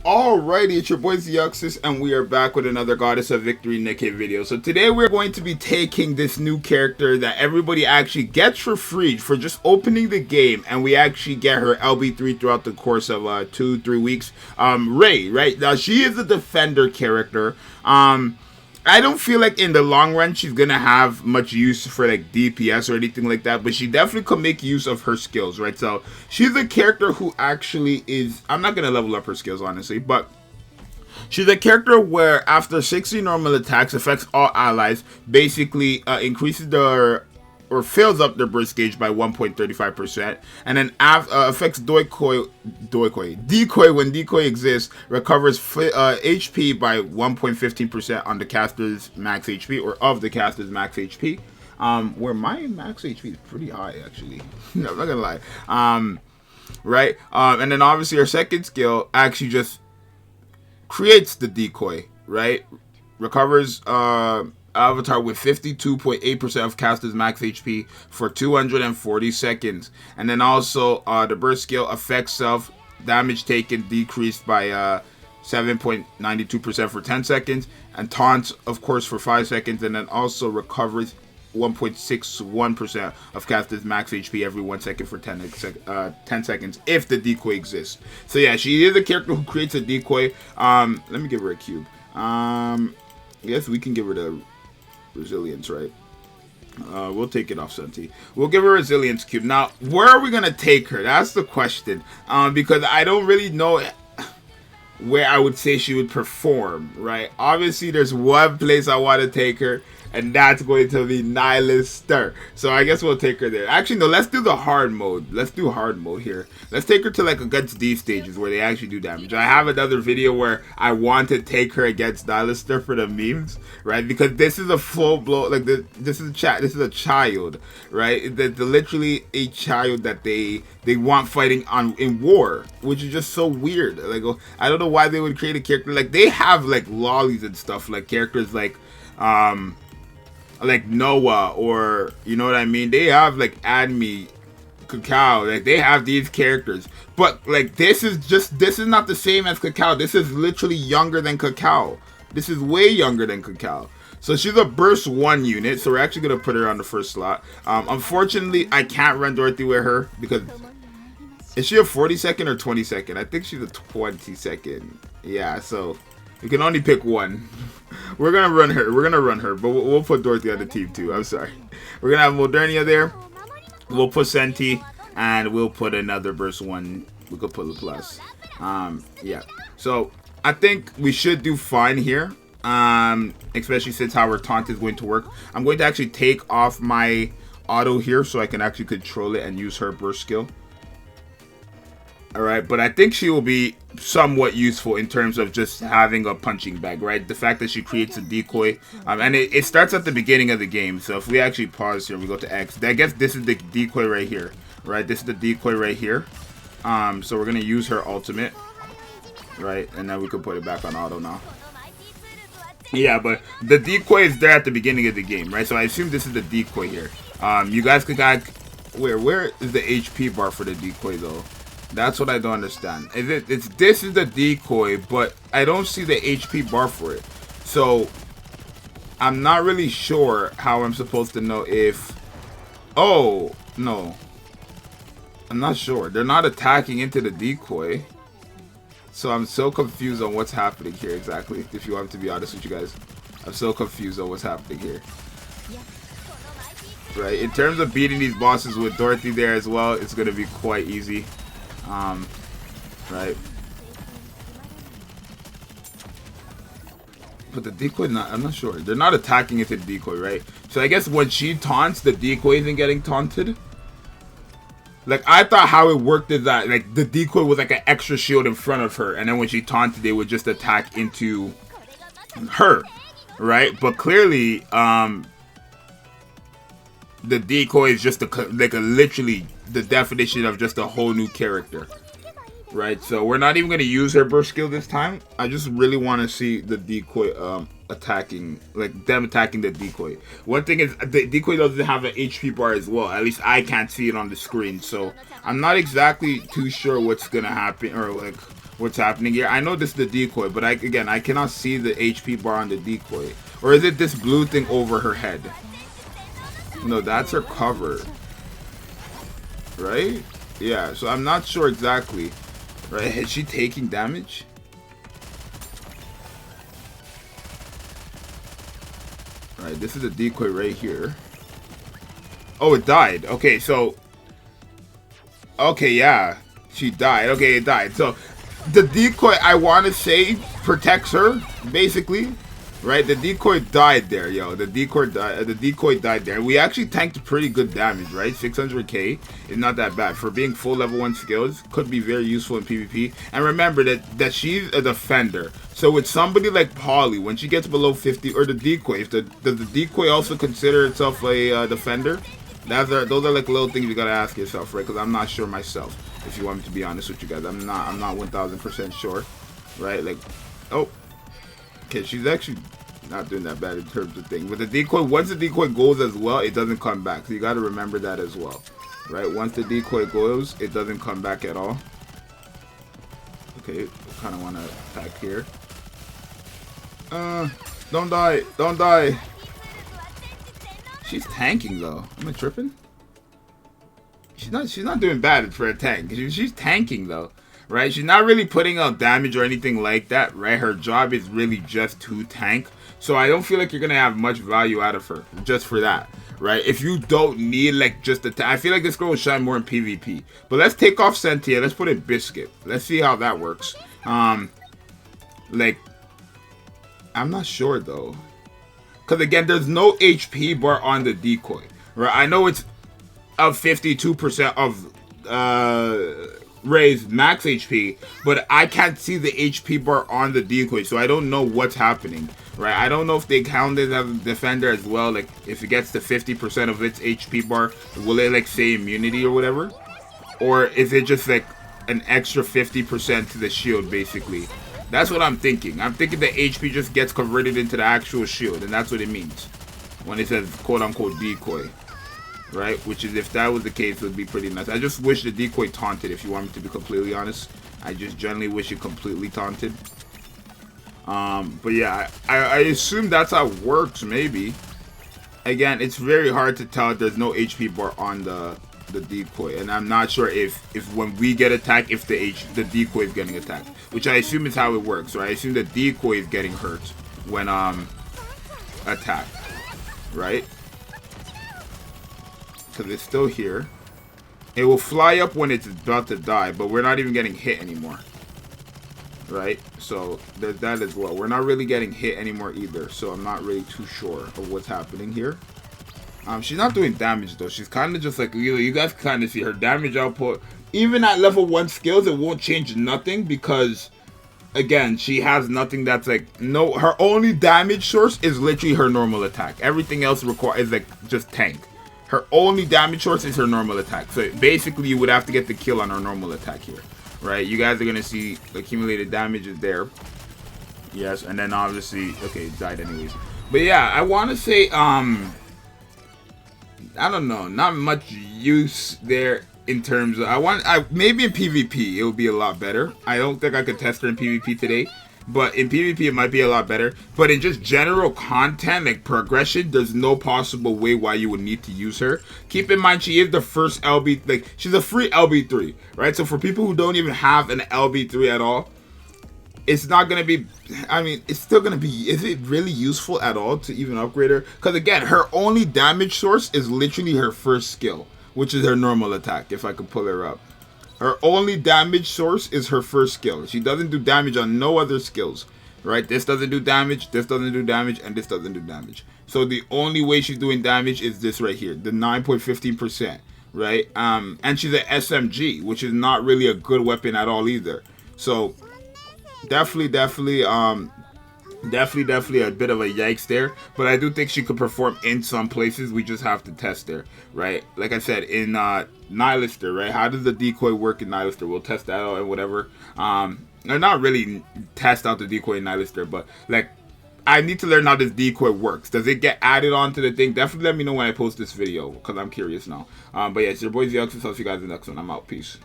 Alrighty, it's your boy Zxous, and we are back with another Goddess of Victory Nikke video. So today we're going to be taking this new character that everybody actually gets for free for just opening the game, and we actually get her LB3 throughout the course of 2-3 weeks. REI, right? Now she is a defender character. I don't feel like in the long run she's gonna have much use for like DPS or anything like that, but she definitely could make use of her skills, right? So she's a character who actually is, I'm not gonna level up her skills honestly, but she's a character where after 60 normal attacks affects all allies, basically increases their or fills up their burst gauge by 1.35%, and then affects decoy when decoy exists, recovers HP by 1.15% on the caster's max HP, or of the caster's max HP, where my max HP is pretty high actually. No, I'm not gonna lie. Right, and then obviously our second skill actually just creates the decoy, right? Recovers avatar with 52.8% of caster's max HP for 240 seconds. And then also the burst skill affects self damage taken decreased by 7.92% for 10 seconds. And taunts, of course, for 5 seconds. And then also recovers 1.61% of caster's max HP every 1 second for 10 seconds if the decoy exists. So yeah, she is a character who creates a decoy. Let me give her a cube. I guess we can give her the resilience, right? We'll take it off, Senti. We'll give her a resilience cube. Now, where are we gonna take her? That's the question. Because I don't really know where I would say she would perform, right? Obviously, there's one place I want to take her, and that's going to be Nihilister. So I guess we'll take her there. Actually, no, let's do the hard mode. Let's do hard mode here. Let's take her to like against these stages where they actually do damage. I have another video where I want to take her against Nihilister for the memes, right? Because this is a full blown, like this is a child, right? That's literally a child that they want fighting in war, which is just so weird. Like, I don't know why they would create a character like they have like lollies and stuff, like characters like Noah, or you know what I mean, they have like Admi, Cacao, like they have these characters, but like this is not the same as Cacao. This is literally younger than Cacao. This is way younger than Cacao. So she's a burst 1 unit, so we're actually gonna put her on the first slot. Unfortunately I can't run Dorothy with her because is she a 40-second or 20-second? I think she's a 20-second. Yeah, so you can only pick one. We're gonna run her, but we'll put Dorothy on the team too. I'm sorry. We're gonna have Modernia there. We'll put Senti, and we'll put another burst 1. We could put a plus. Yeah. So I think we should do fine here. Especially since how our taunt is going to work. I'm going to actually take off my auto here so I can actually control it and use her burst skill. Alright, but I think she will be somewhat useful in terms of just having a punching bag, right? The fact that she creates a decoy, and it starts at the beginning of the game. So if we actually pause here, we go to X, I guess this is the decoy right here, right? This is the decoy right here. So we're going to use her ultimate, right? And then we can put it back on auto now. Yeah, but the decoy is there at the beginning of the game, right? So I assume this is the decoy here. You guys could where is the HP bar for the decoy though? That's what I don't understand. This is the decoy, but I don't see the HP bar for it. So I'm not really sure how I'm supposed to know if. Oh no, I'm not sure. They're not attacking into the decoy, so I'm so confused on what's happening here exactly. If you want to be honest with you guys, I'm so confused on what's happening here. Right, in terms of beating these bosses with Dorothy there as well, it's gonna be quite easy. Right. But the decoy, I'm not sure. They're not attacking into the decoy, right? So I guess when she taunts, the decoy isn't getting taunted. Like, I thought how it worked is that, like, the decoy was like an extra shield in front of her, and then when she taunted, they would just attack into her, right? But clearly, the decoy is just literally the definition of just a whole new character, right? So we're not even going to use her burst skill this time. I just really want to see the decoy attacking, like them attacking the decoy. One thing is the decoy doesn't have an HP bar as well. At least I can't see it on the screen, so I'm not exactly too sure what's going to happen, or like what's happening here. I know this is the decoy, but again, I cannot see the HP bar on the decoy. Or is it this blue thing over her head? No, that's her cover. Right? Yeah, so I'm not sure exactly. Right? Is she taking damage? Alright, this is a decoy right here. Oh, it died. Okay, so... Okay, yeah. She died. Okay, it died. So, the decoy, I want to say, protects her, basically. Right? The decoy died there, yo. The decoy died there. We actually tanked pretty good damage, right? 600k is not that bad. For being full level 1 skills, could be very useful in PvP. And remember that she's a defender. So with somebody like Polly, when she gets below 50, or the decoy, does the decoy also consider itself a defender? Those are like little things you gotta ask yourself, right? Because I'm not sure myself. If you want me to be honest with you guys, I'm not 1000% sure, right? Like, oh. Okay, she's actually not doing that bad in terms of things. But the decoy, once the decoy goes as well, it doesn't come back. So you got to remember that as well. Right? Once the decoy goes, it doesn't come back at all. Okay, kind of want to attack here. Don't die. Don't die. She's tanking though. Am I tripping? She's not doing bad for a tank. She's tanking though. Right? She's not really putting out damage or anything like that, right? Her job is really just to tank. So I don't feel like you're going to have much value out of her just for that, right? If you don't need like just the I feel like this girl will shine more in PvP. But let's take off Sentia. Let's put in Biscuit. Let's see how that works. Like, I'm not sure though. Because again, there's no HP bar on the decoy, right? I know it's of 52% of REI's max HP, but I can't see the HP bar on the decoy, so I don't know what's happening, right? I don't know if they count it as a defender as well. Like, if it gets to 50% of its HP bar, will it like say immunity or whatever? Or is it just like an extra 50% to the shield, basically? That's what I'm thinking. I'm thinking the HP just gets converted into the actual shield, and that's what it means when it says quote-unquote decoy. Right, which is, if that was the case, it would be pretty nice. I just wish the decoy taunted, if you want me to be completely honest. I just generally wish it completely taunted. But yeah, I assume that's how it works, maybe. Again, it's very hard to tell if there's no HP bar on the decoy, and I'm not sure if when we get attacked, if the decoy is getting attacked, which I assume is how it works, right? I assume the decoy is getting hurt when attacked, right? Because it's still here. It will fly up when it's about to die, but we're not even getting hit anymore. Right? So there's that as well. We're not really getting hit anymore either, so I'm not really too sure of what's happening here. She's not doing damage though. She's kind of just like, you guys kind of see her damage output. Even at level 1 skills, it won't change nothing because, again, she has nothing that's like, no, her only damage source is literally her normal attack. Everything else is like just tank. Her only damage source is her normal attack. So basically, you would have to get the kill on her normal attack here, right? You guys are going to see accumulated damage is there. Yes, and then obviously, okay, it died anyways. But yeah, I want to say, I don't know, not much use there in terms of, maybe in PvP, it would be a lot better. I don't think I could test her in PvP today. But in PvP, it might be a lot better. But in just general content, like progression, there's no possible way why you would need to use her. Keep in mind, she is the first LB, like, she's a free LB3, right? So for people who don't even have an LB3 at all, it's not going to be, I mean, it's still going to be, is it really useful at all to even upgrade her? Because again, her only damage source is literally her first skill, which is her normal attack, if I could pull her up. Her only damage source is her first skill. She doesn't do damage on no other skills, right? This doesn't do damage, this doesn't do damage, and this doesn't do damage. So the only way she's doing damage is this right here, the 9.15%, right? And she's an SMG, which is not really a good weapon at all either. So definitely a bit of a yikes there, but I do think she could perform in some places. We just have to test her, right? Like I said, in Nihilister, right? How does the decoy work in Nihilister? We'll test that out and whatever. Or not really test out the decoy in Nihilister, but like, I need to learn how this decoy works. Does it get added onto the thing? Definitely let me know when I post this video, because I'm curious now. But yeah, it's your boy Zxous. I'll see you guys in the next one. I'm out. Peace.